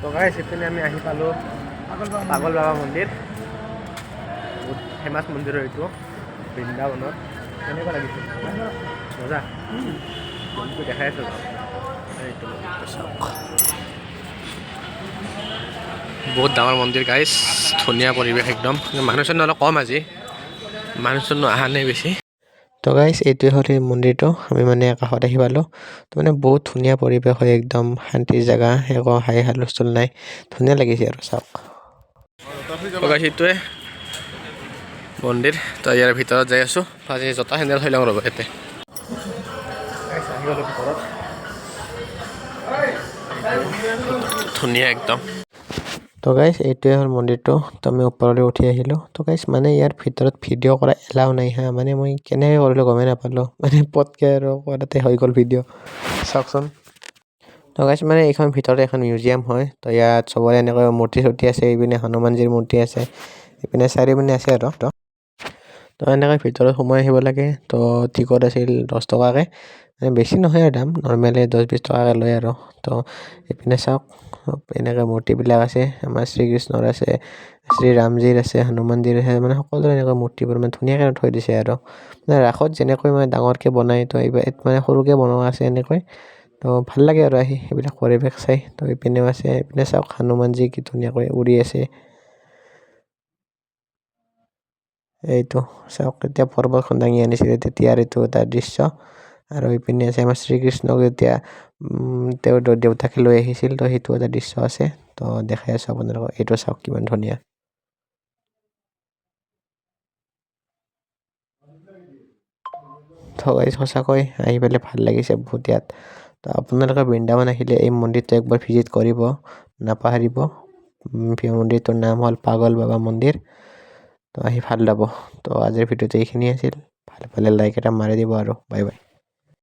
তো গাইছ ইপিনে আমি আহি পালোঁ পাগল বাবা মন্দিৰ বহুত ফেমাছ মন্দিৰ এইটো বৃন্দাবনত কেনেকুৱা লাগিছে মজা মন্দিৰটো দেখাই আছোঁ এইটো বহুত ডাঙৰ মন্দিৰ গাইছ ধুনীয়া পৰিৱেশ একদম মানুহ চানুহ অলপ কম আজি মানুহ চানুহ অহা নাই বেছি তো গাইছ এইটোৱে হ'ল সেই মন্দিৰটো আমি মানে কাষত আহি পালোঁ তো মানে বহুত ধুনীয়া পৰিৱেশ হয় একদম শান্তিৰ জেগা একো হাই হুলস্থুল নাই ধুনীয়া লাগিছে আৰু চাওক তো গাইছ এইটোৱে মন্দিৰ তো ইয়াৰ ভিতৰত যাই আছোঁ আজি জোতা চেণ্ডেল থৈ লওঁ ৰ'ব ইয়াতে ধুনীয়া একদম তো গাইছ এইটোৱে হ'ল মন্দিৰটো তো আমি ওপৰলৈ উঠি আহিলোঁ তো গাইছ মানে ইয়াৰ ভিতৰত ভিডিঅ' কৰা এলাও নাই হা মানে মই কেনেকৈ কৰিলোঁ গমেই নাপালোঁ মানে পটকৈ আৰু কৰাতে হৈ গ'ল ভিডিঅ' চাওকচোন তো গাইছ মানে এইখন ভিতৰত এখন মিউজিয়াম হয় তো ইয়াত চবৰে এনেকৈ মূৰ্তি চূৰ্তি আছে এইপিনে হনুমানজীৰ মূৰ্তি আছে এইপিনে চাৰিপিনে আছে আৰু তো এনেকৈ ভিতৰত সোমাই আহিব লাগে তো টিকট আছিল 10 টকাকৈ মানে বেছি নহয় আৰু দাম নৰ্মেলি 10-20 টকাকৈ লয় আৰু তো এইপিনে চাওক এনেকৈ মূৰ্তিবিলাক আছে আমাৰ শ্ৰীকৃষ্ণৰ আছে শ্ৰীৰামজীৰ আছে হনুমানজীৰ আছে মানে সকলোৰে এনেকৈ মূৰ্তিবোৰ মানে ধুনীয়াকৈ থৈ দিছে আৰু মানে ৰাসত যেনেকৈ মানে ডাঙৰকৈ বনায় তো এইবাৰ মানে সৰুকৈ বনোৱা আছে এনেকৈ তো ভাল লাগে আৰু আহি এইবিলাক পৰিৱেশ চাই তো এইপিনেও আছে এইপিনে চাওক হনুমানজী কি ধুনীয়াকৈ উৰি আছে এইটো চাওক এতিয়া পৰ্বতখন দাঙি আনিছিলে তেতিয়াৰ এইটো এটা দৃশ্য আৰু এইপিনে আছে আমাৰ শ্ৰীকৃষ্ণক যেতিয়া তেওঁৰ দেউতাকে লৈ আহিছিল তো সেইটো এটা দৃশ্য আছে তো দেখাই আছোঁ আপোনালোকক এইটো চাওক কিমান ধুনীয়া তো সঁচাকৈ আহি পেলাই ভাল লাগিছে বহুত ইয়াত তো আপোনালোকে বৃন্দাবন আহিলে এই মন্দিৰটো একবাৰ ভিজিট কৰিব নাপাহৰিব মন্দিৰটোৰ নাম হ'ল পাগল বাবা মন্দিৰ তো আহি ভাল ল'ব তো আজিৰ ভিডিঅ'টো এইখিনি আছিল ভাল পালে লাইক এটা মাৰি দিব আৰু বাই বাই